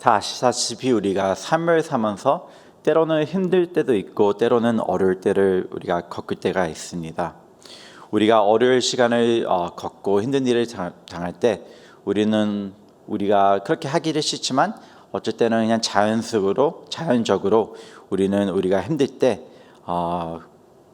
다 아시다시피 우리가 삶을 사면서 때로는 힘들 때도 있고 때로는 어려울 때를 우리가 겪을 때가 있습니다. 우리가 어려울 시간을 겪고 힘든 일을 당할 때 우리가 그렇게 하기를 싫지만 어쩔 때는 그냥 자연적으로 우리는 우리가 힘들 때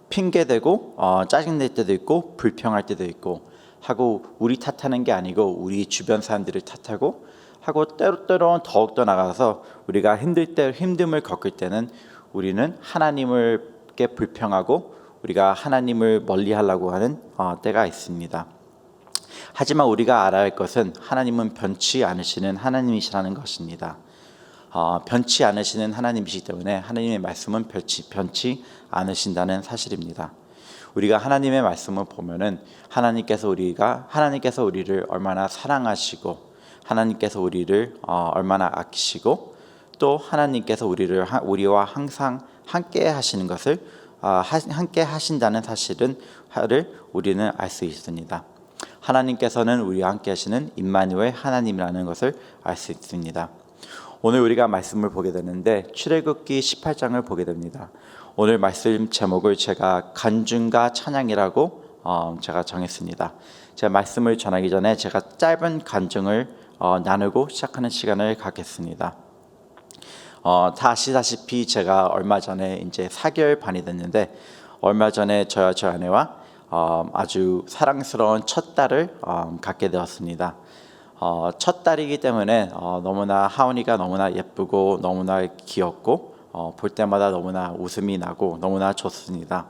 핑계대고 짜증낼 때도 있고 불평할 때도 있고 하고 우리 탓하는 게 아니고 우리 주변 사람들을 탓하고 하고 때로는 더욱더 나가서 우리가 힘듦을 겪을 때는 우리는 하나님을께 불평하고 우리가 하나님을 멀리하려고 하는 때가 있습니다. 하지만 우리가 알아야 할 것은 하나님은 변치 않으시는 하나님이시라는 것입니다. 변치 않으시는 하나님이시기 때문에 하나님의 말씀은 변치 않으신다는 사실입니다. 우리가 하나님의 말씀을 보면은 하나님께서 우리를 얼마나 사랑하시고 하나님께서 우리를 얼마나 아끼시고 또 하나님께서 우리와 항상 함께 하시는 것을 함께 하신다는 사실을 우리는 알 수 있습니다. 하나님께서는 우리와 함께 하시는 임마누엘 하나님이라는 것을 알 수 있습니다. 오늘 우리가 말씀을 보게 되는데 출애굽기 18장을 보게 됩니다. 오늘 말씀 제목을 제가 간증과 찬양이라고 제가 정했습니다. 제가 말씀을 전하기 전에 제가 짧은 간증을 나누고 시작하는 시간을 갖겠습니다. 다 아시다시피 제가 얼마 전에 이제 4개월 반이 됐는데 얼마 전에 저와 저 아내와 아주 사랑스러운 첫 딸을 갖게 되었습니다. 첫 딸이기 때문에 너무나 하은이가 너무나 예쁘고 너무나 귀엽고 볼 때마다 너무나 웃음이 나고 너무나 좋습니다.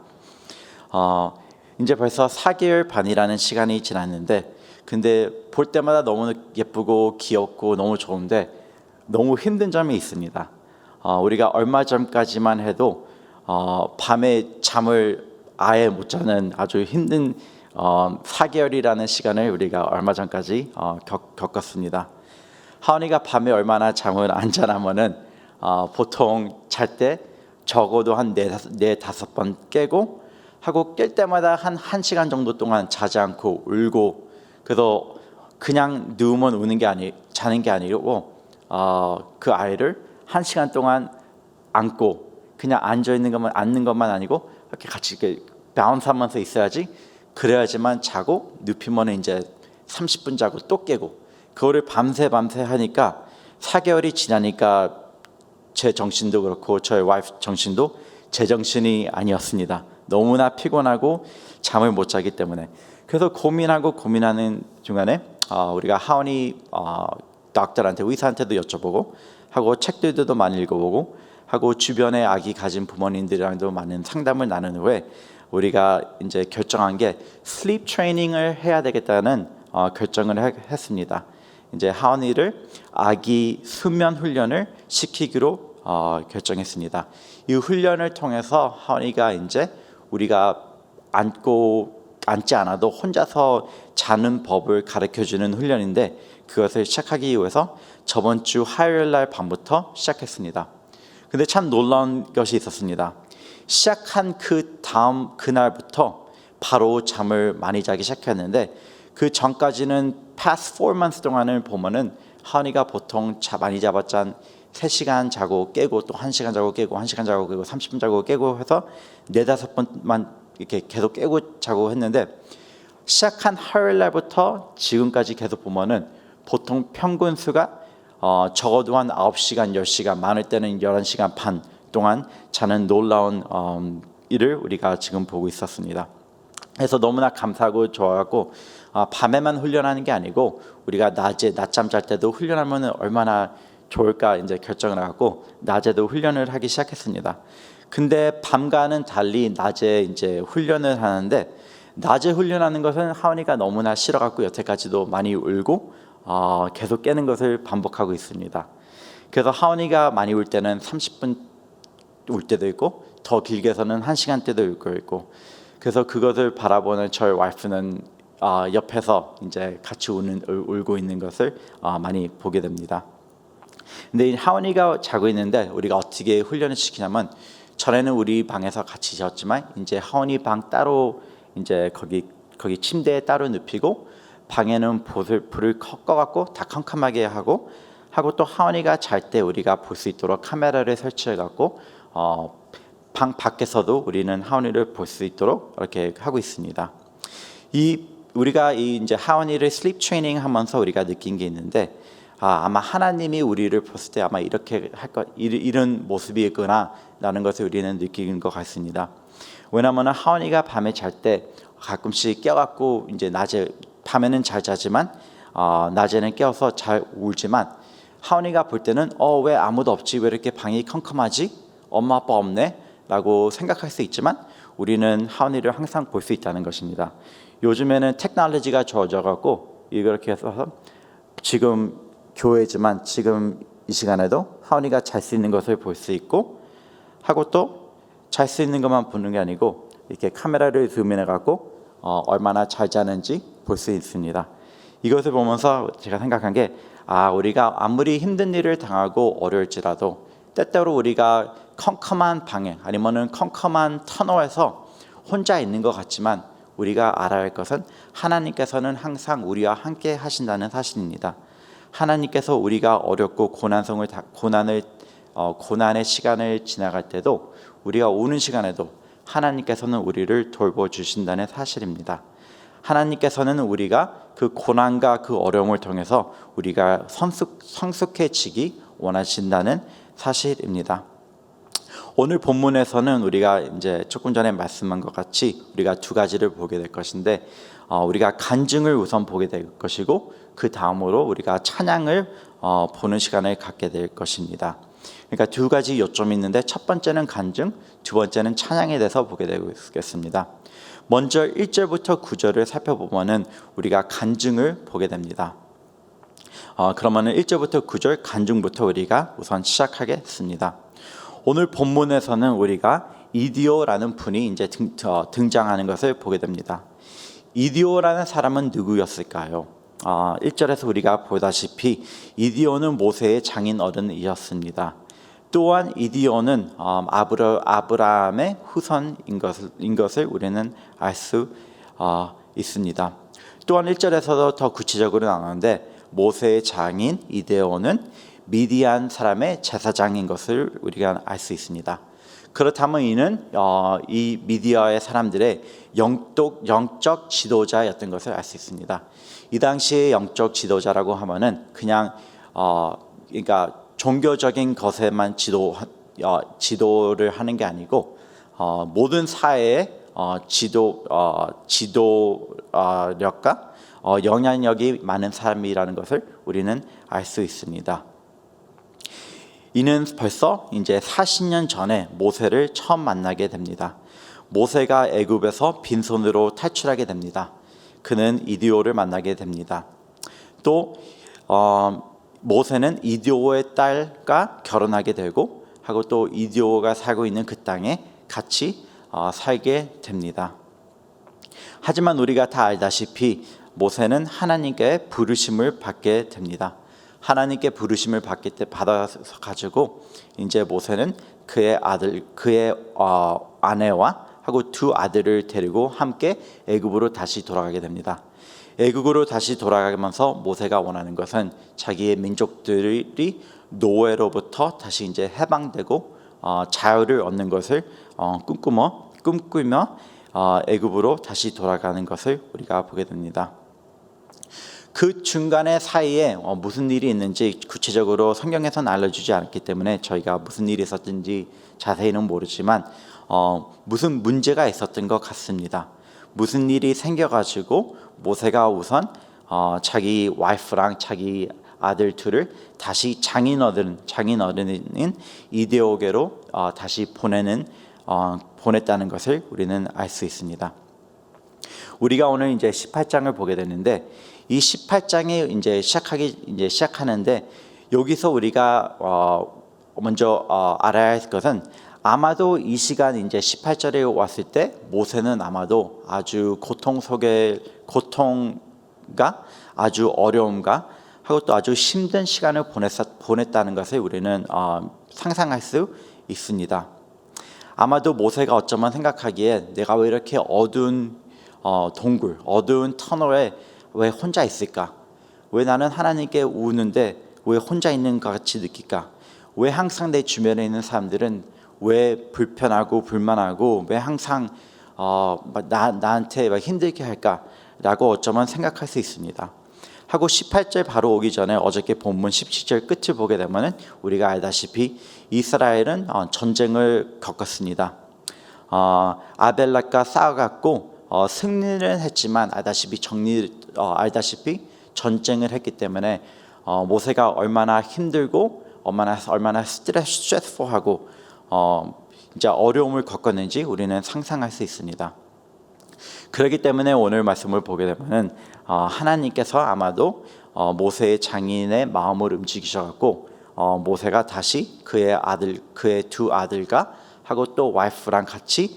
이제 벌써 4개월 반이라는 시간이 지났는데 근데 볼 때마다 너무 예쁘고 귀엽고 너무 좋은데 너무 힘든 점이 있습니다. 우리가 얼마 전까지만 해도 밤에 잠을 아예 못 자는 아주 힘든 4개월이라는 시간을 우리가 얼마 전까지 겪었습니다. 하은이가 밤에 얼마나 잠을 안 자냐면은 보통 잘 때 적어도 한 4-5번 깨고 하고 깰 때마다 한 1시간 정도 동안 자지 않고 울고 그래서 그냥 누우면 자는 게 아니고 그 아이를 1시간 동안 안고 그냥 앉는 것만 아니고 이렇게 같이 바운스하면서 있어야지 그래야지만 자고 눕히면 이제 30분 자고 또 깨고 그거를 밤새 하니까 4개월이 지나니까 제 정신도 그렇고 저희 와이프 정신도 제 정신이 아니었습니다. 너무나 피곤하고 잠을 못 자기 때문에 그래서 고민하는 중간에 우리가 하은이 닥터한테 의사한테도 여쭤보고 하고 책들도 많이 읽어보고 하고 주변에 아기 가진 부모님들이랑도 많은 상담을 나눈 후에 우리가 이제 결정한 게 슬립 트레이닝을 해야 되겠다는 결정을 했습니다. 이제 하은이를 아기 수면 훈련을 시키기로 결정했습니다. 이 훈련을 통해서 하은이가 이제 우리가 앉지 않아도 혼자서 자는 법을 가르쳐주는 훈련인데 그것을 시작하기 위해서 저번 주 화요일 날 밤부터 시작했습니다. 근데 참 놀라운 것이 있었습니다. 시작한 그날부터 바로 잠을 많이 자기 시작했는데 그 전까지는 past 4 months 동안을 보면은 하은이가 보통 많이 잡았자 3시간 자고 깨고 또 1시간 자고 깨고 1시간 자고 깨고 30분 자고 깨고 해서 4-5번만 이렇게 계속 깨고 자고 했는데 시작한 화요일 날부터 지금까지 계속 보면은 보통 평균 수가 적어도 한 9시간, 10시간, 많을 때는 11시간 반 동안 자는 놀라운 일을 우리가 지금 보고 있었습니다. 그래서 너무나 감사하고 좋아하고 밤에만 훈련하는 게 아니고 우리가 낮잠 잘 때도 훈련하면 얼마나 좋을까 이제 결정을 하고 낮에도 훈련을 하기 시작했습니다. 근데 밤과는 달리 낮에 이제 훈련을 하는데 낮에 훈련하는 것은 하은이가 너무나 싫어갖고 여태까지도 많이 울고 계속 깨는 것을 반복하고 있습니다. 그래서 하은이가 많이 울 때는 30분 울 때도 있고 더 길게서는 1시간 때도 울 거 있고 그래서 그것을 바라보는 저희 와이프는 옆에서 이제 같이 울고 있는 것을 많이 보게 됩니다. 근데 하은이가 자고 있는데 우리가 어떻게 훈련을 시키냐면 전에는 우리 방에서 같이 잤지만 이제 하은이 방 따로 이제 거기 침대에 따로 눕히고 방에는 불을 꺼갖고 다 캄캄하게 하고 하고 또 하원이가 잘 때 우리가 볼 수 있도록 카메라를 설치해 갖고 방 밖에서도 우리는 하원이를 볼 수 있도록 이렇게 하고 있습니다. 우리가 이제 하원이를 슬립 트레이닝 하면서 우리가 느낀 게 있는데 아마 하나님이 우리를 봤을 때 아마 이렇게 이런 모습이구나라는 것을 우리는 느낀 것 같습니다. 왜냐하면 하원이가 밤에 잘 때 가끔씩 깨갖고 이제 밤에는 잘 자지만 낮에는 깨어서 잘 울지만 하원이가 볼 때는 왜 아무도 없지, 왜 이렇게 방이 컴컴하지, 엄마 아빠 없네 라고 생각할 수 있지만 우리는 하원이를 항상 볼 수 있다는 것입니다. 요즘에는 테크놀로지가 좋아져갖고 이렇게 해서 지금 교회지만 지금 이 시간에도 하원이가 잘 수 있는 것을 볼 수 있고 하고 또 잘 수 있는 것만 보는 게 아니고 이렇게 카메라를 줌인해 갖고 얼마나 잘 자는지 볼 수 있습니다. 이것을 보면서 제가 생각한 게 우리가 아무리 힘든 일을 당하고 어려울지라도 때때로 우리가 컴컴한 방에 아니면은 컴컴한 터널에서 혼자 있는 것 같지만 우리가 알아야 할 것은 하나님께서는 항상 우리와 함께 하신다는 사실입니다. 하나님께서 우리가 어렵고 고난의 시간을 지나갈 때도 우리가 오는 시간에도 하나님께서는 우리를 돌보주신다는 사실입니다. 하나님께서는 우리가 그 고난과 그 어려움을 통해서 우리가 성숙해지기 원하신다는 사실입니다. 오늘 본문에서는 우리가 이제 조금 전에 말씀한 것 같이 우리가 두 가지를 보게 될 것인데 우리가 간증을 우선 보게 될 것이고 그 다음으로 우리가 찬양을 보는 시간을 갖게 될 것입니다. 그러니까 두 가지 요점이 있는데 첫 번째는 간증, 두 번째는 찬양에 대해서 보게 되겠습니다. 먼저 1절부터 9절을 살펴보면은 우리가 간증을 보게 됩니다. 그러면은 1절부터 9절 간증부터 우리가 우선 시작하겠습니다. 오늘 본문에서는 우리가 이디오라는 분이 이제 등장하는 것을 보게 됩니다. 이디오라는 사람은 누구였을까요? 1절에서 우리가 보다시피 이디오는 모세의 장인 어른이었습니다. 또한 이디오는 아브라함의 후손인 것을 우리는 알 수 있습니다. 또한 1절에서도 더 구체적으로 나오는데 모세의 장인 이디오는 미디안 사람의 제사장인 것을 우리가 알 수 있습니다. 그렇다면 이는 이 미디어의 사람들의 영적 지도자였던 것을 알 수 있습니다. 이 당시의 영적 지도자라고 하면은 그냥 그러니까 종교적인 것에만 지도를 하는 게 아니고 모든 사회의 지도력과 영향력이 많은 사람이라는 것을 우리는 알 수 있습니다. 이는 벌써 이제 40년 전에 모세를 처음 만나게 됩니다. 모세가 애굽에서 빈손으로 탈출하게 됩니다. 그는 이디오를 만나게 됩니다. 또 모세는 이디오의 딸과 결혼하게 되고 하고 또 이디오가 살고 있는 그 땅에 같이 살게 됩니다. 하지만 우리가 다 알다시피 모세는 하나님께 부르심을 받게 됩니다. 하나님께 부르심을 받아서 가지고 이제 모세는 그의 아내와 하고 두 아들을 데리고 함께 애굽으로 다시 돌아가게 됩니다. 애굽으로 다시 돌아가면서 모세가 원하는 것은 자기의 민족들이 노예로부터 다시 이제 해방되고 자유를 얻는 것을 꿈꾸며 애굽으로 다시 돌아가는 것을 우리가 보게 됩니다. 그 중간의 사이에 무슨 일이 있는지 구체적으로 성경에서는 알려주지 않기 때문에 저희가 무슨 일이 있었는지 자세히는 모르지만 무슨 문제가 있었던 것 같습니다. 무슨 일이 생겨가지고 모세가 우선 자기 와이프랑 자기 아들 둘을 다시 장인어른인 이디오게로 다시 보냈다는 것을 우리는 알 수 있습니다. 우리가 오늘 이제 18장을 보게 되는데 이 18장이 이제 시작하는데 여기서 우리가 먼저 알아야 할 것은 아마도 이 시간 이제 18절에 왔을 때 모세는 아마도 아주 고통과 아주 어려움과 하고 또 아주 힘든 시간을 보냈다는 것을 우리는 상상할 수 있습니다. 아마도 모세가 어쩌면 생각하기에 내가 왜 이렇게 어두운 어두운 터널에 왜 혼자 있을까? 왜 나는 하나님께 우는데 왜 혼자 있는 것 같이 느낄까? 왜 항상 내 주변에 있는 사람들은 왜 불편하고 불만하고 왜 항상 나한테 막 힘들게 할까라고 어쩌면 생각할 수 있습니다. 하고 18절 바로 오기 전에 어저께 본문 17절 끝을 보게 되면은 우리가 알다시피 이스라엘은 전쟁을 겪었습니다. 아벨락과 싸워갖고 승리는 했지만 알다시피 전쟁을 했기 때문에 모세가 얼마나 힘들고 얼마나 스트레스풀하고 이제 어려움을 겪었는지 우리는 상상할 수 있습니다. 그렇기 때문에 오늘 말씀을 보게 되면은 하나님께서 아마도 모세의 장인의 마음을 움직이셔갖고 모세가 다시 그의 두 아들과 하고 또 와이프랑 같이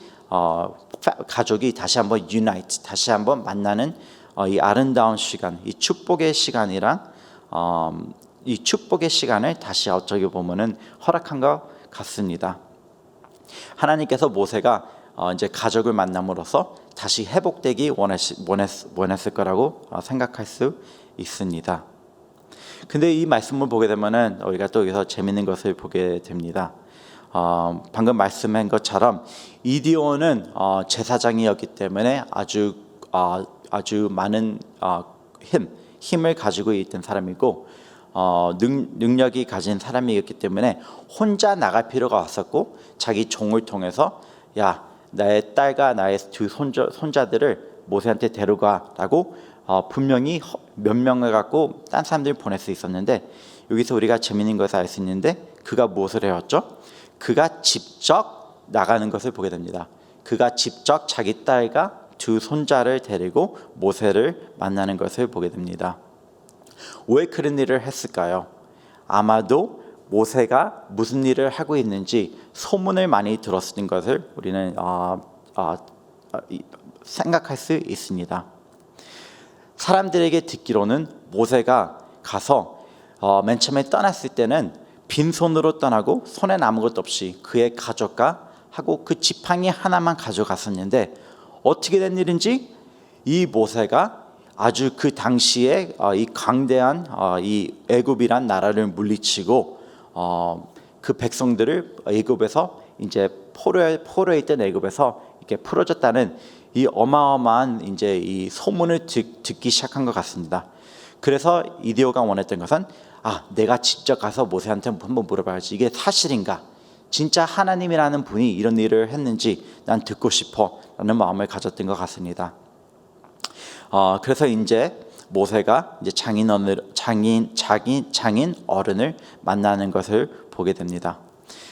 가족이 다시 한번 유나이트, 다시 한번 만나는 이 아름다운 시간, 이 축복의 시간이랑 이 축복의 시간을 다시 어쩌게 보면은 허락한 것 같습니다. 하나님께서 모세가 이제 가족을 만남으로써 다시 회복되기 원했을 거라고 생각할 수 있습니다. 근데 이 말씀을 보게 되면은 우리가 또 여기서 재밌는 것을 보게 됩니다. 방금 말씀한 것처럼 이디온은 제사장이었기 때문에 아주 많은 힘을 가지고 있던 사람이고 능력이 가진 사람이었기 때문에 혼자 나갈 필요가 없었고 자기 종을 통해서 야 나의 딸과 나의 두 손자들을 모세한테 데려가라고 분명히 몇 명을 갖고 딴 사람들을 보낼 수 있었는데 여기서 우리가 재미있는 것을 알 수 있는데 그가 무엇을 해왔죠? 그가 직접 나가는 것을 보게 됩니다. 그가 직접 자기 딸과 두 손자를 데리고 모세를 만나는 것을 보게 됩니다. 왜 그런 일을 했을까요? 아마도 모세가 무슨 일을 하고 있는지 소문을 많이 들었던 것을 우리는 생각할 수 있습니다. 사람들에게 듣기로는 모세가 가서 맨 처음에 떠났을 때는 빈손으로 떠나고 손에 아무것도 없이 그의 가족과 하고 그 지팡이 하나만 가져갔었는데 어떻게 된 일인지 이 모세가 아주 그 당시에 이 강대한 이 애굽이란 나라를 물리치고 그 백성들을 애굽에서 이제 포로에 있던 애굽에서 이렇게 풀어줬다는 이 어마어마한 이제 이 소문을 듣기 시작한 것 같습니다. 그래서 이디오가 원했던 것은 내가 직접 가서 모세한테 한번 물어봐야지 이게 사실인가? 진짜 하나님이라는 분이 이런 일을 했는지 난 듣고 싶어라는 마음을 가졌던 것 같습니다. 그래서 이제 모세가 이제 장인 어른을 만나는 것을 보게 됩니다.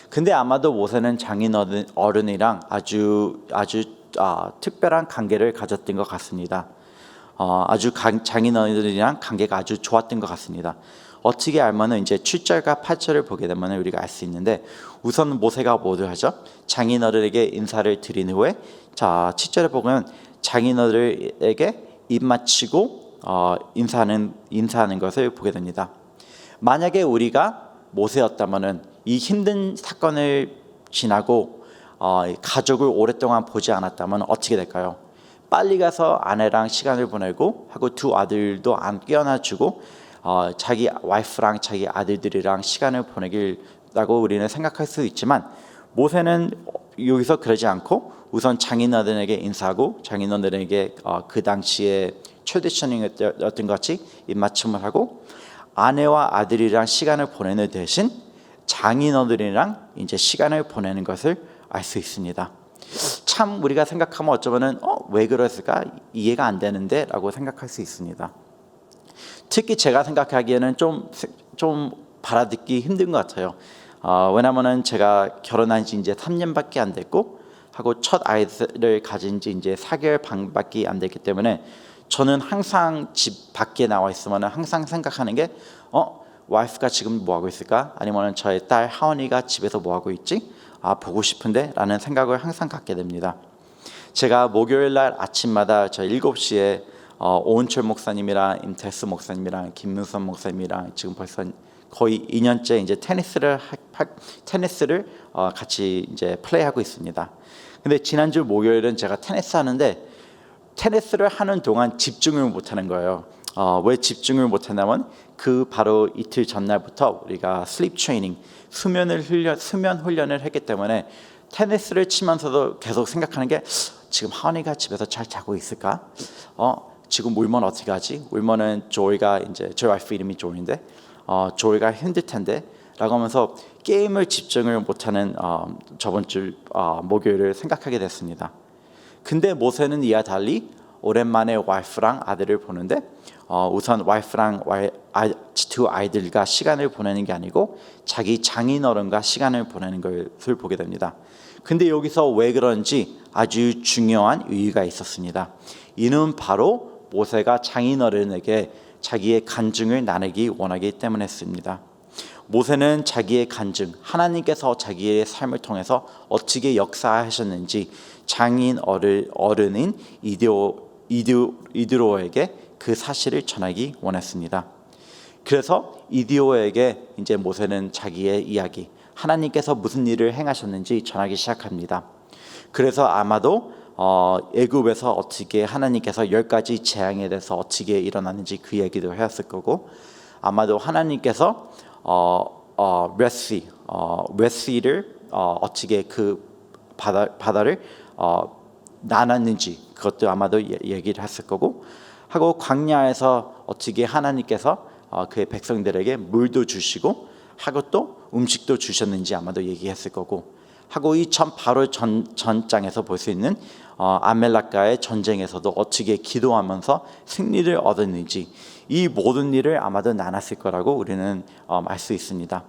근데 아마도 모세는 장인 어른이랑 아주 특별한 관계를 가졌던 것 같습니다. 장인 어른이랑 관계가 아주 좋았던 것 같습니다. 어떻게 알면은 이제 7절과 8절을 보게 되면 우리가 알 수 있는데 우선 모세가 뭐를 하죠? 장인 어른에게 인사를 드린 후에 7절에 보면 장인 어른에게 입 맞추고 인사하는 것을 보게 됩니다. 만약에 우리가 모세였다면은 이 힘든 사건을 지나고 가족을 오랫동안 보지 않았다면 어떻게 될까요? 빨리 가서 아내랑 시간을 보내고 하고 두 아들도 안겨놔주고 자기 와이프랑 자기 아들들이랑 시간을 보내기라고 우리는 생각할 수 있지만 모세는 여기서 그러지 않고 우선 장인어른에게 인사하고 장인어른에게 그 당시에 트래디셔닝이었던 것 같이 입맞춤을 하고 아내와 아들이랑 시간을 보내는 대신 장인어른이랑 이제 시간을 보내는 것을 알 수 있습니다. 참 우리가 생각하면 어쩌면은 왜 그랬을까 이해가 안 되는데라고 생각할 수 있습니다. 특히 제가 생각하기에는 좀 받아듣기 힘든 것 같아요. 왜냐면은 제가 결혼한 지 이제 3년밖에 안 됐고 하고 첫 아이를 가진 지 이제 4개월 반밖에 안 됐기 때문에 저는 항상 집 밖에 나와 있으면 항상 생각하는 게 와이프가 지금 뭐 하고 있을까? 아니면 저의 딸 하원이가 집에서 뭐 하고 있지? 보고 싶은데 라는 생각을 항상 갖게 됩니다. 제가 목요일 날 아침마다 저 7시에 오은철 목사님이랑 임태수 목사님이랑 김문선 목사님이랑 지금 벌써 거의 2년째 이제 테니스를 같이 이제 플레이하고 있습니다. 근데 지난주 목요일은 제가 테니스 하는데 테니스를 하는 동안 집중을 못 하는 거예요. 왜 집중을 못하냐면 그 바로 이틀 전날부터 우리가 슬립 트레이닝, 수면 훈련을 했기 때문에 테니스를 치면서도 계속 생각하는 게 지금 하은이가 집에서 잘 자고 있을까? 지금 울면 어떻게 하지? 울면은 조이가 이제 저희 와이프 이름이 조이인데 조이가 힘들 텐데 라고 하면서 게임을 집중을 못하는 저번 주 목요일을 생각하게 됐습니다. 근데 모세는 이와 달리 오랜만에 와이프랑 아들을 보는데 우선 와이프랑 두 아이들과 시간을 보내는 게 아니고 자기 장인어른과 시간을 보내는 것을 보게 됩니다. 근데 여기서 왜 그런지 아주 중요한 이유가 있었습니다. 이는 바로 모세가 장인어른에게 자기의 간증을 나누기 원하기 때문이었습니다. 모세는 자기의 간증, 하나님께서 자기의 삶을 통해서 어떻게 역사하셨는지 장인 어른인 이드로에게 그 사실을 전하기 원했습니다. 그래서 이드로에게 이제 모세는 자기의 이야기, 하나님께서 무슨 일을 행하셨는지 전하기 시작합니다. 그래서 아마도 애굽에서 어떻게 하나님께서 10가지 재앙에 대해서 어떻게 일어났는지 그 얘기도 했을 거고, 아마도 하나님께서 웨시를 어떻게 그 바다를 나눴는지 그것도 아마도 얘기를 했을 거고, 하고 광야에서 어떻게 하나님께서 그의 백성들에게 물도 주시고 하고 또 음식도 주셨는지 아마도 얘기했을 거고, 하고 이 바로 전장에서 볼 수 있는 아멜렉과의 전쟁에서도 어떻게 기도하면서 승리를 얻었는지 이 모든 일을 아마도 나눴을 거라고 우리는 알 수 있습니다.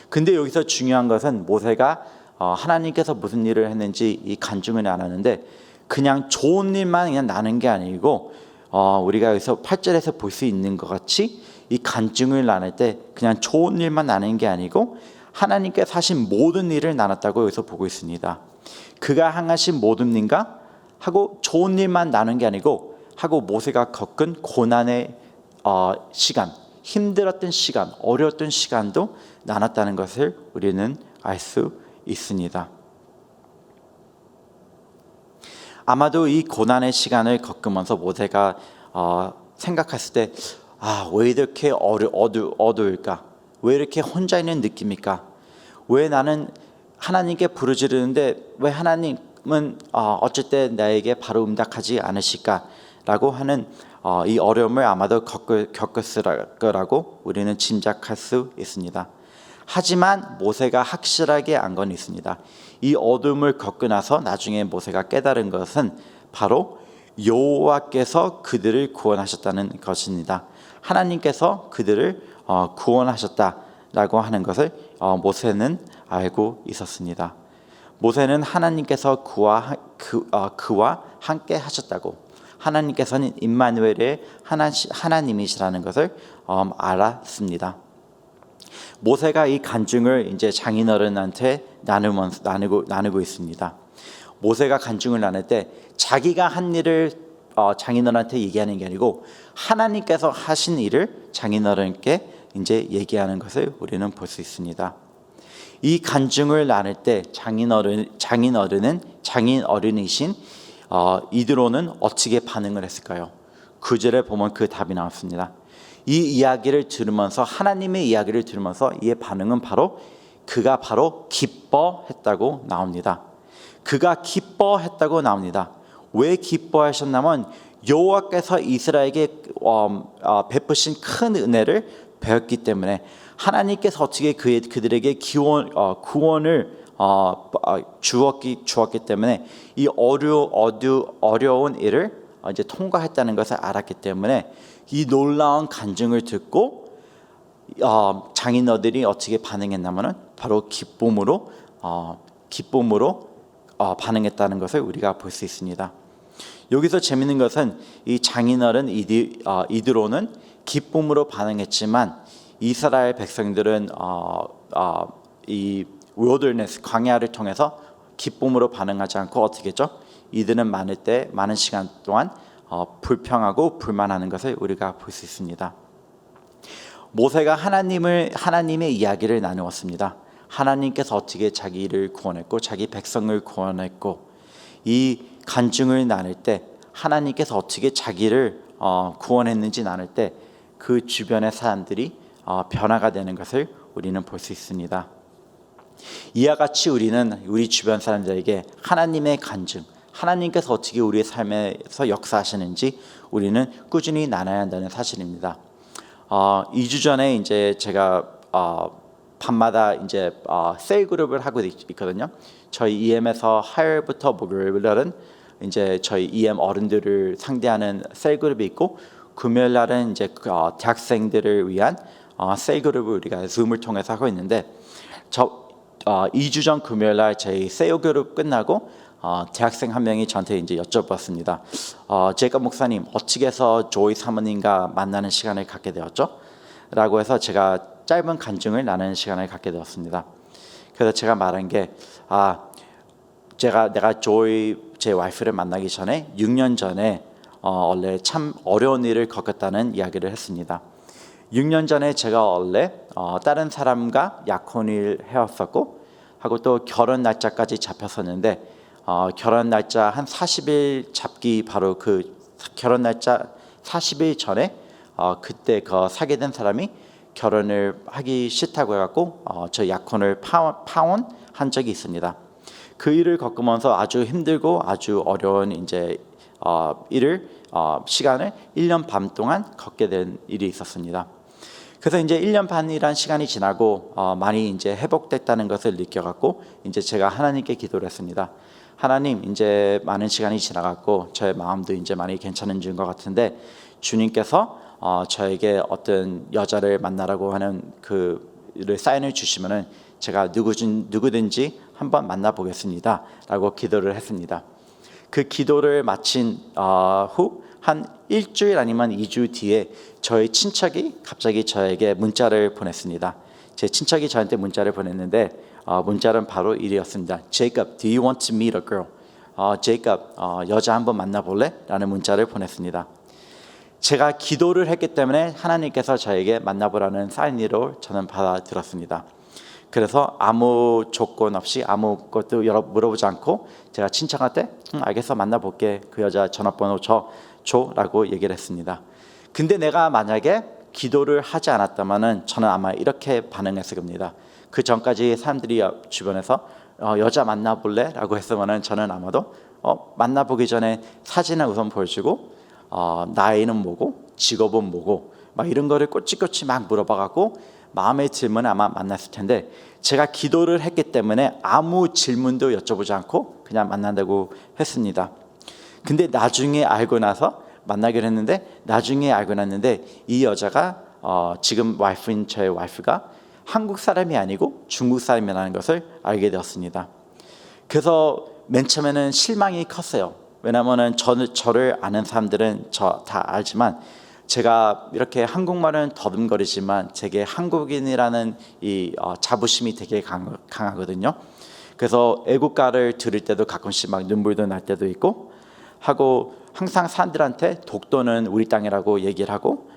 근데 여기서 중요한 것은 모세가 하나님께서 무슨 일을 했는지 이 간증을 나눴는데 그냥 좋은 일만 그냥 나눈 게 아니고 우리가 여기서 8절에서 볼 수 있는 것 같이 이 간증을 나눌 때 그냥 좋은 일만 나눈 게 아니고 하나님께서 하신 모든 일을 나눴다고 여기서 보고 있습니다. 그가 행하신 모든 일과 하고 좋은 일만 나눈 게 아니고 하고 모세가 겪은 고난의 시간, 힘들었던 시간, 어려웠던 시간도 나눴다는 것을 우리는 알 수 있습니다. 아마도 이 고난의 시간을 겪으면서 모세가 생각했을 때 왜 이렇게 어두울까? 왜 이렇게 혼자 있는 느낌일까? 왜 나는 하나님께 부르짖는데 왜 하나님은 어쩔 때 나에게 바로 응답하지 않으실까라고 하는 이 어려움을 아마도 겪었을 거라고 우리는 짐작할 수 있습니다. 하지만 모세가 확실하게 안 건 있습니다. 이 어둠을 겪고 나서 나중에 모세가 깨달은 것은 바로 여호와께서 그들을 구원하셨다는 것입니다. 하나님께서 그들을 구원하셨다라고 하는 것을 모세는 알고 있었습니다. 모세는 하나님께서 그와 함께 하셨다고, 하나님께서는 임마누엘의 하나님이시라는 것을 알았습니다. 모세가 이 간증을 이제 장인어른한테 나누고 있습니다. 모세가 간증을 나눌 때 자기가 한 일을 장인어른한테 얘기하는 게 아니고 하나님께서 하신 일을 장인어른께 이제 얘기하는 것을 우리는 볼 수 있습니다. 이 간증을 나눌 때 장인어른은 장인어른이신 이드로는 어떻게 반응을 했을까요? 9절에 보면 그 답이 나왔습니다. 이 이야기를 들으면서 하나님의 이야기를 들으면서 이의 반응은 그가 바로 기뻐했다고 나옵니다. 그가 기뻐했다고 나옵니다. 왜 기뻐하셨냐면 여호와께서 이스라엘에게 베푸신 큰 은혜를 배웠기 때문에, 하나님께서 어떻게 그들에게 구원을 주었기 때문에 이 어려운 일을 이제 통과했다는 것을 알았기 때문에 이 놀라운 간증을 듣고 장인어들이 어떻게 반응했냐면은 바로 기쁨으로 반응했다는 것을 우리가 볼 수 있습니다. 여기서 재밌는 것은 이 장인어른 이드로는 기쁨으로 반응했지만 이스라엘 백성들은 이 wilderness 광야를 통해서 기쁨으로 반응하지 않고 어떻게 했죠? 이들은 많은 시간 동안 불평하고 불만하는 것을 우리가 볼 수 있습니다. 모세가 하나님의 이야기를 나누었습니다. 하나님께서 어떻게 자기를 구원했고 자기 백성을 구원했고, 이 간증을 나눌 때 하나님께서 어떻게 자기를 구원했는지 나눌 때 그 주변의 사람들이 변화가 되는 것을 우리는 볼 수 있습니다. 이와 같이 우리는 우리 주변 사람들에게 하나님의 간증, 하나님께서 어떻게 우리의 삶에서 역사하시는지 우리는 꾸준히 나눠야 한다는 사실입니다. 2주 전에 이제 제가 밤마다 이제 셀 그룹을 하고 있거든요. 저희 EM에서 화요일부터 목요일은 이제 저희 EM 어른들을 상대하는 셀 그룹이 있고, 금요일 날은 이제 대학생들을 위한 셀 그룹을 우리가 줌을 통해서 하고 있는데, 2주 전 금요일 날 저희 셀 그룹 끝나고 대학생 한 명이 저한테 이제 여쭤봤습니다. 제이콥 목사님, 어떻게 해서 조이 사모님과 만나는 시간을 갖게 되었죠? 라고 해서 제가 짧은 간증을 나누는 시간을 갖게 되었습니다. 그래서 제가 말한 게 내가 조이 제 와이프를 만나기 전에 6년 전에 원래 참 어려운 일을 겪었다는 이야기를 했습니다. 6년 전에 제가 원래 다른 사람과 약혼을 해왔었고, 하고 또 결혼 날짜까지 잡혔었는데 결혼 날짜 한 40일 잡기 바로 그 결혼 날짜 40일 전에 그때 사게 된 사람이 결혼을 하기 싫다고 해갖고 저 약혼을 파혼한 적이 있습니다. 그 일을 겪으면서 아주 힘들고 아주 어려운 이제 시간을 1년 반 동안 겪게 된 일이 있었습니다. 그래서 이제 1년 반이란 시간이 지나고 많이 이제 회복됐다는 것을 느껴갖고 이제 제가 하나님께 기도를 했습니다. 하나님, 이제 많은 시간이 지나갔고 저의 마음도 이제 많이 괜찮아진 것 같은데, 주님께서 저에게 어떤 여자를 만나라고 하는 사인을 주시면은 제가 누구든지 한번 만나보겠습니다 라고 기도를 했습니다. 그 기도를 마친 후 한 일주일 아니면 2주 뒤에 저희 친척이 갑자기 저에게 문자를 보냈습니다. 제 친척이 저한테 문자를 보냈는데 문자는 바로 이랬습니다. Jacob, do you want to meet a girl? Jacob, 여자 한번 만나볼래? 라는 문자를 보냈습니다. 제가 기도를 했기 때문에 하나님께서 저에게 만나보라는 사인으로 저는 받아들였습니다. 그래서 아무 조건 없이 아무것도 물어보지 않고 제가 친척한테 알겠어, 만나볼게, 그 여자 전화번호 줘라고 얘기를 했습니다. 근데 내가 만약에 기도를 하지 않았다면은 저는 아마 이렇게 반응했을 겁니다. 그 전까지 사람들이 주변에서 여자 만나볼래? 라고 했으면은 저는 아마도 만나보기 전에 사진을 우선 보여주고 나이는 뭐고 직업은 뭐고 막 이런 거를 꼬치꼬치 막 물어봐갖고 마음에 들면 아마 만났을 텐데, 제가 기도를 했기 때문에 아무 질문도 여쭤보지 않고 그냥 만난다고 했습니다. 근데 나중에 알고 나서 만나기로 했는데, 나중에 알고 났는데 이 여자가 지금 와이프인 저의 와이프가 한국 사람이 아니고 중국 사람이라는 것을 알게 되었습니다. 그래서 맨 처음에는 실망이 컸어요. 왜냐하면 저를 아는 사람들은 다 알지만 제가 이렇게 한국말은 더듬거리지만 제게 한국인이라는 이 자부심이 되게 강하거든요. 그래서 애국가를 들을 때도 가끔씩 막 눈물도 날 때도 있고 하고, 항상 사람들한테 독도는 우리 땅이라고 얘기를 하고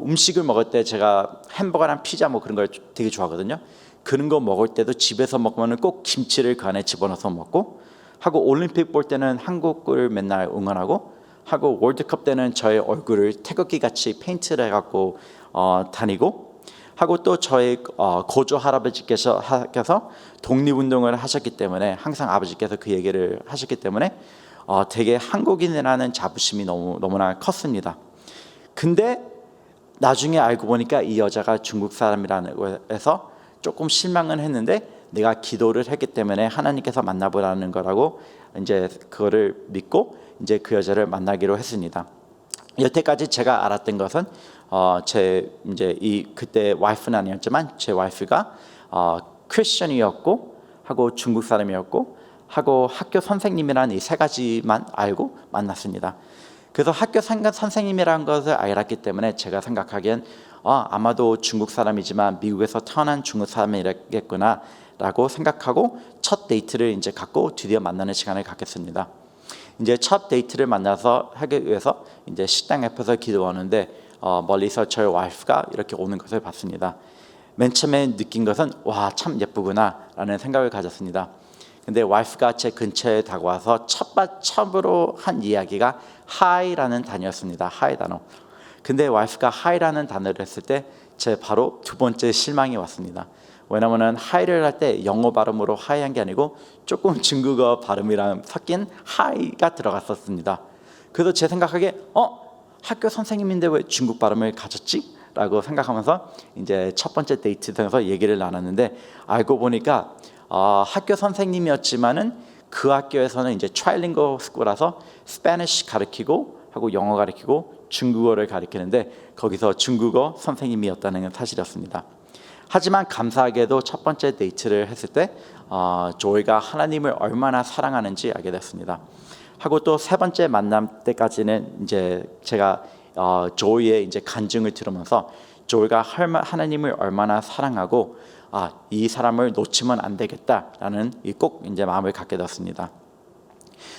음식을 먹을 때 제가 햄버거랑 피자 뭐 그런 걸 되게 좋아하거든요. 그런 거 먹을 때도 집에서 먹으면 꼭 김치를 그 안에 집어넣어서 먹고 하고, 올림픽 볼 때는 한국을 맨날 응원하고 하고, 월드컵 때는 저의 얼굴을 태극기 같이 페인트를 해갖고 다니고 하고, 또 저의 고조 할아버지께서 독립운동을 하셨기 때문에 항상 아버지께서 그 얘기를 하셨기 때문에 되게 한국인이라는 자부심이 너무나 컸습니다. 근데 나중에 알고 보니까 이 여자가 중국 사람이라는 거에서 조금 실망은 했는데, 내가 기도를 했기 때문에 하나님께서 만나보라는 거라고 이제 그거를 믿고 이제 그 여자를 만나기로 했습니다. 여태까지 제가 알았던 것은 그때 와이프는 아니었지만 제 와이프가 크리스천이었고 하고 중국 사람이었고 하고 학교 선생님이라는 이 세 가지만 알고 만났습니다. 그래서 학교 선생님이라는 것을 알았기 때문에 제가 생각하기엔 아마도 중국 사람이지만 미국에서 태어난 중국 사람이겠구나 라고 생각하고 첫 데이트를 이제 갖고 드디어 만나는 시간을 갖겠습니다. 이제 첫 데이트를 만나서 하기 위해서 이제 식당 앞에서 기도하는데 멀리서 저희 와이프가 이렇게 오는 것을 봤습니다. 맨 처음에 느낀 것은 와, 참 예쁘구나 라는 생각을 가졌습니다. 근데 와이프가 제 근처에 다가와서 처음으로 한 이야기가 hi라는 단어였습니다. hi 단어. 근데 와이프가 hi라는 단어를 했을 때 제 바로 두 번째 실망이 왔습니다. 왜냐면은 hi를 할 때 영어 발음으로 hi 한 게 아니고 조금 중국어 발음이랑 섞인 hi가 들어갔었습니다. 그래서 제 생각하기에 학교 선생님인데 왜 중국 발음을 가졌지? 라고 생각하면서 이제 첫 번째 데이트에서 얘기를 나눴는데 알고 보니까 학교 선생님이었지만은 그 학교에서는 이제 트라이링거 스쿨라서 스페니쉬 가르치고 하고 영어 가르치고 중국어를 가르치는데 거기서 중국어 선생님이었다는 사실이었습니다. 하지만 감사하게도 첫 번째 데이트를 했을 때 조이가 하나님을 얼마나 사랑하는지 알게 됐습니다. 하고 또 세 번째 만남 때까지는 이제 제가 조이의 이제 간증을 들으면서 조이가 하나님을 얼마나 사랑하고 이 사람을 놓치면 안 되겠다라는 꼭 이제 마음을 갖게 되었습니다.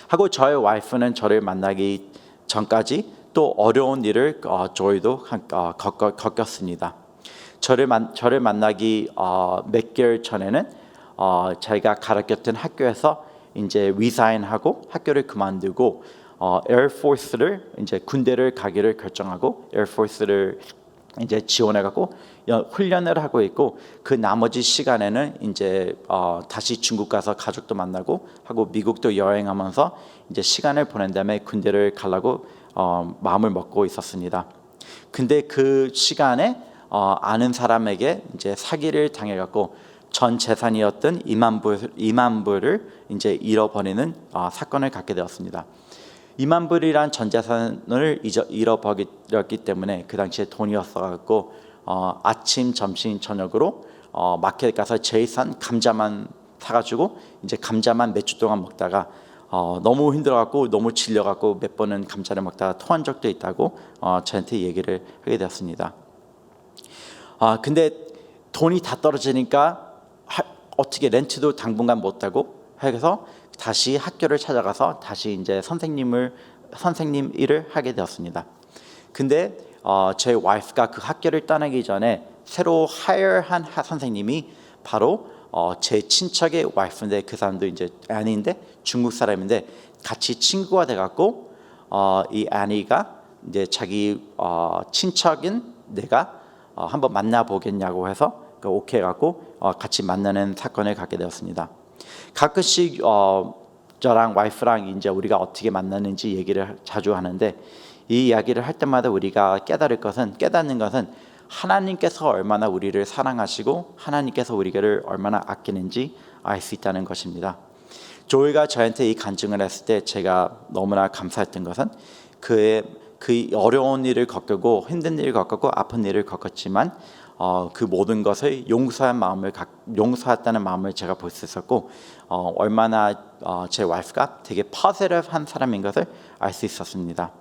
하고 저의 와이프는 저를 만나기 전까지 또 어려운 일을 조이도 겪었습니다. 저를 만나기 몇 개월 전에는 자기가 가르쳤던 학교에서 이제 리사인하고 학교를 그만두고 에어포스를 이제 군대를 가기를 결정하고 에어포스를 이제 지원해갖고 훈련을 하고 있고 그 나머지 시간에는 이제 다시 중국 가서 가족도 만나고 하고 미국도 여행하면서 이제 시간을 보낸 다음에 군대를 가려고 마음을 먹고 있었습니다. 근데 그 시간에 아는 사람에게 이제 사기를 당해갖고 전 재산이었던 2만 불을 이제 잃어버리는 사건을 갖게 되었습니다. 2만 불이란 전 재산을 잃어버렸기 때문에 그 당시에 돈이었어갖고 아침, 점심, 저녁으로 마켓 가서 제일 싼 감자만 사가지고 이제 감자만 몇 주 동안 먹다가 너무 힘들어갖고 너무 질려갖고 몇 번은 감자를 먹다가 토한 적도 있다고 저한테 얘기를 하게 되었습니다. 근데 돈이 다 떨어지니까 어떻게 렌트도 당분간 못 하고 해서 다시 학교를 찾아가서 다시 이제 선생님 일을 하게 되었습니다. 근데 제 와이프가 그 학교를 떠나기 전에 새로 하이어한 선생님이 바로 제 친척의 와이프인데 그 사람도 이제 애니인데 중국 사람인데 같이 친구가 돼갖고 이 애니가 이제 자기 친척인 내가 한번 만나보겠냐고 해서 오케이 해갖고 같이 만나는 사건을 갖게 되었습니다. 가끔씩 저랑 와이프랑 이제 우리가 어떻게 만났는지 얘기를 자주 하는데 이 이야기를 할 때마다 우리가 깨닫는 것은 하나님께서 얼마나 우리를 사랑하시고 하나님께서 우리를 얼마나 아끼는지 알 수 있다는 것입니다. 조이가 저한테 이 간증을 했을 때 제가 너무나 감사했던 것은 그 어려운 일을 겪고 힘든 일을 겪고 아픈 일을 겪었지만 그 모든 것을 용서했다는 마음을 제가 볼 수 있었고 얼마나 제 와이프가 되게 퍼세티브한 사람인 것을 알 수 있었습니다.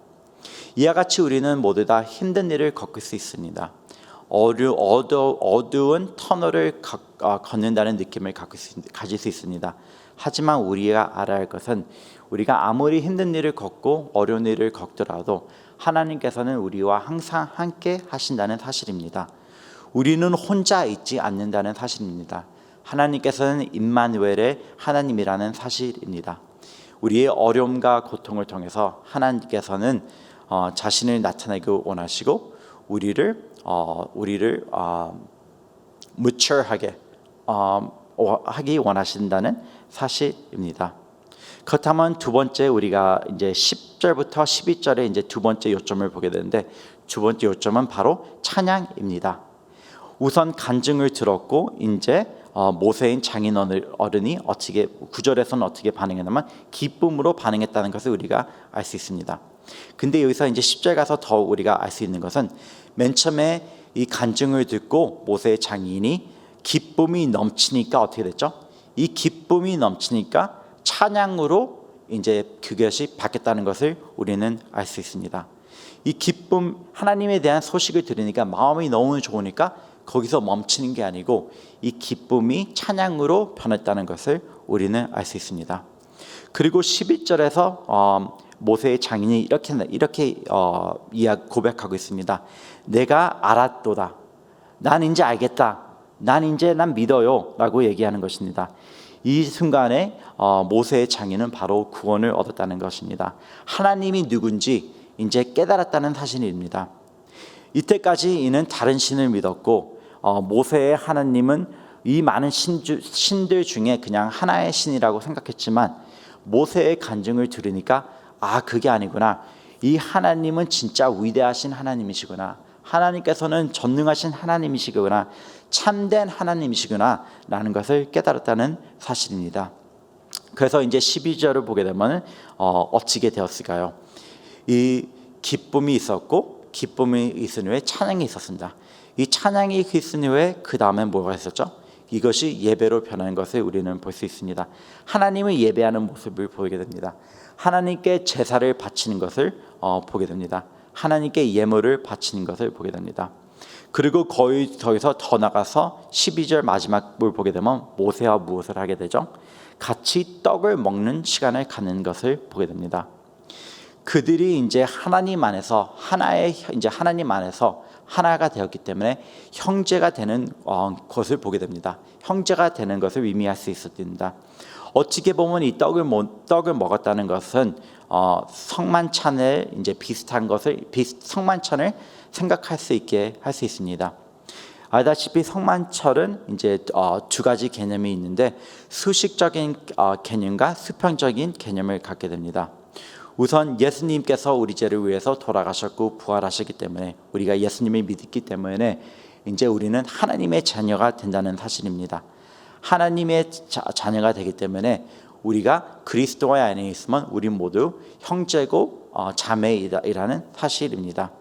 이와 같이 우리는 모두 다 힘든 일을 겪을 수 있습니다. 어두운 터널을 걷는다는 느낌을 가질 수 있습니다. 하지만 우리가 알아야 할 것은 우리가 아무리 힘든 일을 겪고 어려운 일을 겪더라도 하나님께서는 우리와 항상 함께 하신다는 사실입니다. 우리는 혼자 있지 않는다는 사실입니다. 하나님께서는 임마누엘의 하나님이라는 사실입니다. 우리의 어려움과 고통을 통해서 하나님께서는 자신을 나타내기 원하시고 우리를 무처하게 하기 원하신다는 사실입니다. 그렇다면 두 번째 우리가 이제 10절부터 12절에 이제 두 번째 요점을 보게 되는데 두 번째 요점은 바로 찬양입니다. 우선 간증을 들었고 이제 모세인 장인 어른이 어떻게 9절에서는 어떻게 반응했냐면 기쁨으로 반응했다는 것을 우리가 알 수 있습니다. 근데 여기서 이제 10절 가서 더 우리가 알 수 있는 것은 맨 처음에 이 간증을 듣고 모세의 장인이 기쁨이 넘치니까 어떻게 됐죠? 이 기쁨이 넘치니까 찬양으로 이제 그것이 바뀌었다는 것을 우리는 알 수 있습니다. 이 기쁨, 하나님에 대한 소식을 들으니까 마음이 너무 좋으니까 거기서 멈추는 게 아니고 이 기쁨이 찬양으로 변했다는 것을 우리는 알 수 있습니다. 그리고 11절에서 모세의 장인이 이렇게 고백하고 있습니다. 내가 알았도다. 난 이제 알겠다. 난 믿어요. 라고 얘기하는 것입니다. 이 순간에 모세의 장인은 바로 구원을 얻었다는 것입니다. 하나님이 누군지 이제 깨달았다는 사실입니다. 이때까지 이는 다른 신을 믿었고 모세의 하나님은 이 많은 신들 중에 그냥 하나의 신이라고 생각했지만 모세의 간증을 들으니까 그게 아니구나. 이 하나님은 진짜 위대하신 하나님이시구나. 하나님께서는 전능하신 하나님이시구나. 참된 하나님이시구나 라는 것을 깨달았다는 사실입니다. 그래서 이제 12절을 보게 되면 어찌게 되었을까요? 이 기쁨이 있었고 기쁨이 있은 후에 찬양이 있었습니다. 이 찬양이 있은 후에 그 다음에 뭐가 있었죠? 이것이 예배로 변하는 것을 우리는 볼 수 있습니다. 하나님을 예배하는 모습을 보게 됩니다. 하나님께 제사를 바치는 것을 보게 됩니다. 하나님께 예물을 바치는 것을 보게 됩니다. 그리고 거기서 더 나가서 12절 마지막을 보게 되면 모세와 무엇을 하게 되죠? 같이 떡을 먹는 시간을 갖는 것을 보게 됩니다. 그들이 이제 하나님 안에서 하나가 되었기 때문에 형제가 되는 것을 보게 됩니다. 형제가 되는 것을 의미할 수 있습니다. 어찌게 보면 이 떡을 먹었다는 것은 성만찬을 이제 성만찬을 생각할 수 있게 할 수 있습니다. 알다시피 성만찬은 이제 두 가지 개념이 있는데 수식적인 개념과 수평적인 개념을 갖게 됩니다. 우선 예수님께서 우리 죄를 위해서 돌아가셨고 부활하셨기 때문에 우리가 예수님을 믿기 때문에 이제 우리는 하나님의 자녀가 된다는 사실입니다. 하나님의 자녀가 되기 때문에 우리가 그리스도 안에 있으면 우리 모두 형제고 자매이라는 사실입니다.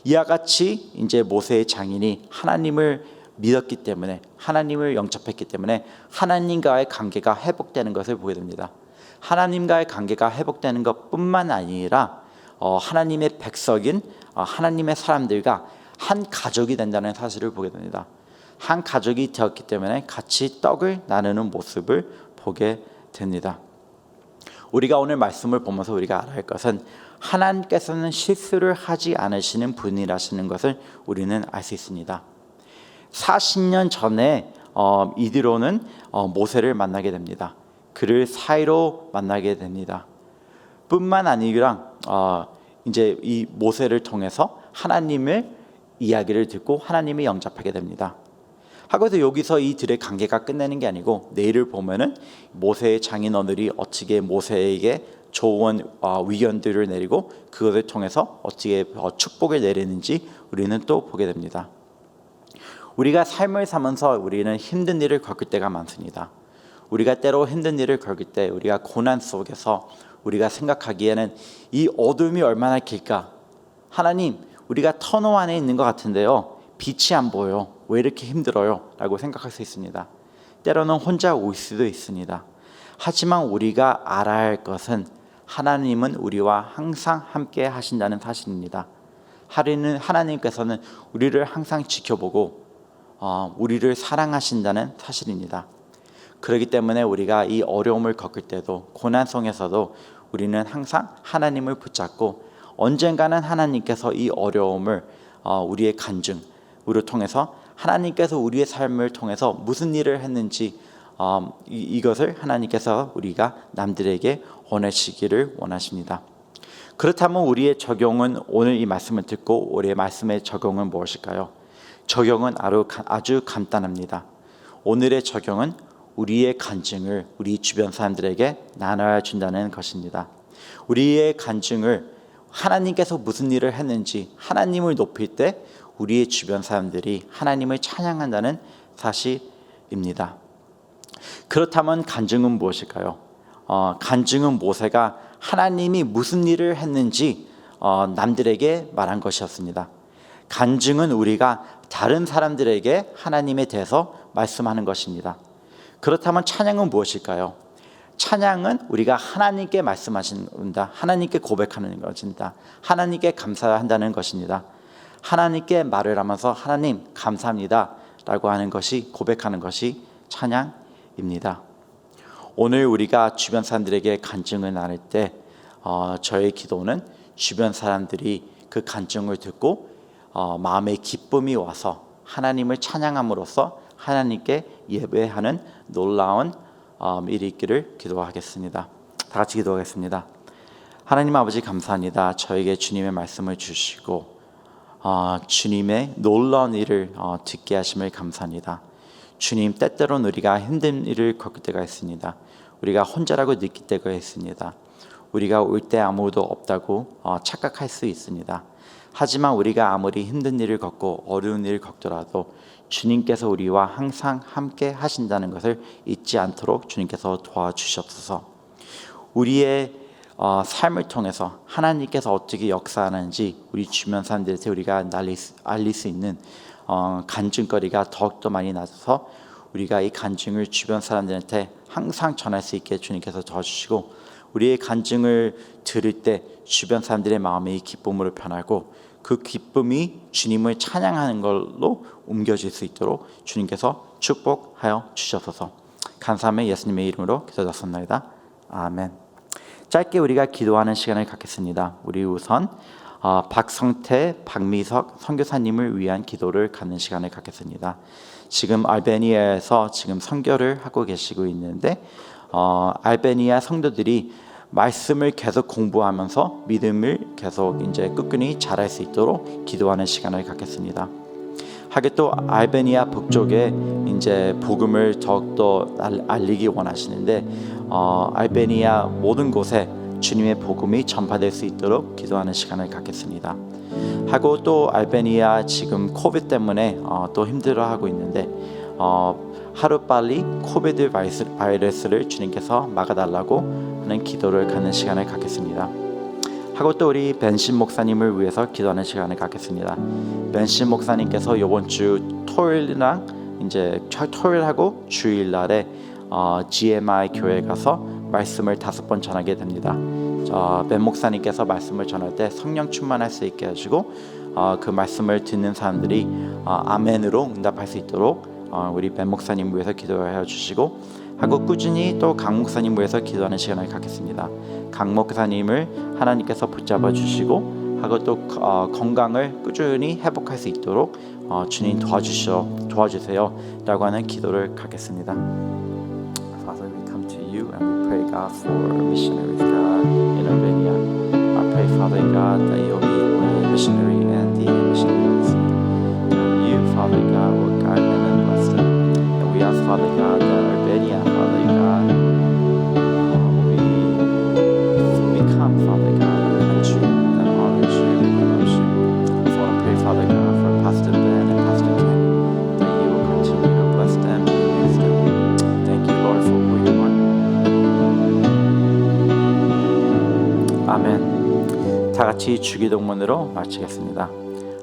이와 같이 이제 모세의 장인이 하나님을 믿었기 때문에 하나님을 영접했기 때문에 하나님과의 관계가 회복되는 것을 보게 됩니다. 하나님과의 관계가 회복되는 것뿐만 아니라 하나님의 백성인 하나님의 사람들과 한 가족이 된다는 사실을 보게 됩니다. 한 가족이 되었기 때문에 같이 떡을 나누는 모습을 보게 됩니다. 우리가 오늘 말씀을 보면서 우리가 알아야 할 것은 하나님께서는 실수를 하지 않으시는 분이라시는 것을 우리는 알 수 있습니다. 40년 전에 이디로는 모세를 만나게 됩니다. 그를 사이로 만나게 됩니다. 뿐만 아니라 이제 이 모세를 통해서 하나님의 이야기를 듣고 하나님을 영접하게 됩니다. 하고서 여기서 이들의 관계가 끝내는 게 아니고 내일을 보면은 모세의 장인어른이 어찌게 모세에게 좋은 위견들을 내리고 그것을 통해서 어찌게 축복을 내리는지 우리는 또 보게 됩니다. 우리가 삶을 사면서 우리는 힘든 일을 겪을 때가 많습니다. 우리가 때로 힘든 일을 겪을 때 우리가 고난 속에서 우리가 생각하기에는 이 어둠이 얼마나 길까? 하나님, 우리가 터널 안에 있는 것 같은데요. 빛이 안 보여요. 왜 이렇게 힘들어요? 라고 생각할 수 있습니다. 때로는 혼자 올 수도 있습니다. 하지만 우리가 알아야 할 것은 하나님은 우리와 항상 함께 하신다는 사실입니다. 하나님께서는 우리를 항상 지켜보고 우리를 사랑하신다는 사실입니다. 그렇기 때문에 우리가 이 어려움을 겪을 때도 고난 속에서도 우리는 항상 하나님을 붙잡고 언젠가는 하나님께서 이 어려움을 우리의 간증으로 통해서 하나님께서 우리의 삶을 통해서 무슨 일을 했는지 이것을 하나님께서 우리가 남들에게 권하시기를 원하십니다. 그렇다면 우리의 적용은 오늘 이 말씀을 듣고 우리의 말씀의 적용은 무엇일까요? 적용은 아주 간단합니다. 오늘의 적용은 우리의 간증을 우리 주변 사람들에게 나눠 준다는 것입니다. 우리의 간증을 하나님께서 무슨 일을 했는지 하나님을 높일 때 우리의 주변 사람들이 하나님을 찬양한다는 사실입니다. 그렇다면 간증은 무엇일까요? 간증은 모세가 하나님이 무슨 일을 했는지 남들에게 말한 것이었습니다. 간증은 우리가 다른 사람들에게 하나님에 대해서 말씀하는 것입니다. 그렇다면 찬양은 무엇일까요? 찬양은 우리가 하나님께 말씀하신다. 하나님께 고백하는 것입니다. 하나님께 감사한다는 것입니다. 하나님께 말을 하면서 하나님 감사합니다 라고 하는 것이 고백하는 것이 찬양입니다. 오늘 우리가 주변 사람들에게 간증을 나눌 때 저의 기도는 주변 사람들이 그 간증을 듣고 마음의 기쁨이 와서 하나님을 찬양함으로써 하나님께 예배하는 놀라운 일이 있기를 기도하겠습니다. 다 같이 기도하겠습니다. 하나님 아버지 감사합니다. 저에게 주님의 말씀을 주시고 주님의 놀라운 일을 듣게 하심을 감사합니다. 주님, 때때로는 우리가 힘든 일을 겪을 때가 있습니다. 우리가 혼자라고 느낄 때가 있습니다. 우리가 올 때 아무도 없다고 착각할 수 있습니다. 하지만 우리가 아무리 힘든 일을 겪고 어려운 일을 겪더라도 주님께서 우리와 항상 함께 하신다는 것을 잊지 않도록 주님께서 도와주시옵소서. 우리의 삶을 통해서 하나님께서 어떻게 역사하는지 우리 주변 사람들한테 우리가 알릴 수 있는 간증거리가 더욱더 많이 나서 우리가 이 간증을 주변 사람들한테 항상 전할 수 있게 주님께서 도와주시고, 우리의 간증을 들을 때 주변 사람들의 마음이 기쁨으로 변하고 그 기쁨이 주님을 찬양하는 걸로 옮겨질 수 있도록 주님께서 축복하여 주셔서 감사하며 예수님의 이름으로 기도드렸습니다. 아멘. 짧게 우리가 기도하는 시간을 갖겠습니다. 우리 우선 박성태, 박미석 선교사님을 위한 기도를 갖는 시간을 갖겠습니다. 지금 알베니아에서 지금 선교를 하고 계시고 있는데 알베니아 성도들이 말씀을 계속 공부하면서 믿음을 계속 이제 끈끈이 자랄 수 있도록 기도하는 시간을 갖겠습니다. 하게 또 알베니아 북쪽에 이제 복음을 더욱더 알리기 원하시는데 알베니아 모든 곳에 주님의 복음이 전파될 수 있도록 기도하는 시간을 갖겠습니다. 하고 또 알베니아 지금 코비드 때문에 또 힘들어하고 있는데 하루빨리 코비드 바이러스를 주님께서 막아달라고 하는 기도를 갖는 시간을 갖겠습니다. 하고 또 우리 벤신 목사님을 위해서 기도하는 시간을 갖겠습니다. 벤신 목사님께서 이번 주 토요일이랑 이제 토요일하고 주일날에 GMI 교회에 가서 말씀을 5번 전하게 됩니다. 벤 목사님께서 말씀을 전할 때 성령 충만할 수 있게 해주고 그 말씀을 듣는 사람들이 아멘으로 응답할 수 있도록 우리 벤 목사님 위해서 기도해 주시고, 하고 꾸준히 또 강 목사님 위해서 기도하는 시간을 갖겠습니다. 강 목사님을 하나님께서 붙잡아 주시고 하고 또 건강을 꾸준히 회복할 수 있도록 주님 도와주세요 라고 하는 기도를 갖겠습니다. Father, we come to you and we pray, God, for missionaries, God, in Albania. I pray, Father God, that you'll be with missionary and the missionaries. You, Father God, will guide them and bless them. And we ask, Father God, that Albania, Father God, we become, Father God, a country that honors you and loves you. So I pray, Father God, for Pastor Ben and Pastor Ken, that you will continue to bless them and use them. Thank you, Lord, for who you are. 아멘. 다 같이 주기도문으로 마치겠습니다.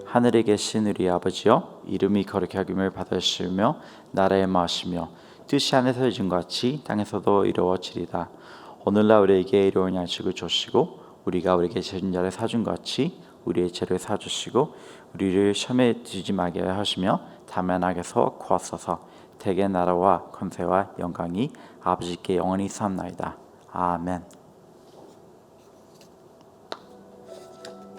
하늘에 계신 우리 아버지여, 이름이 거룩히 여김을 받으시며 나라의 마시며 뜻이 하늘에서 이룬 것 같이 땅에서도 이루어지리다. 오늘날 우리에게 이로운 양식을 주시고 우리가 우리에게 죄진 자를 사준 것 같이 우리의 죄를 사주시고 우리를 시험에 들지 말게 하시며 다만 악에서 구하소서. 대개 나라와 권세와 영광이 아버지께 영원히 삼나이다. 아멘.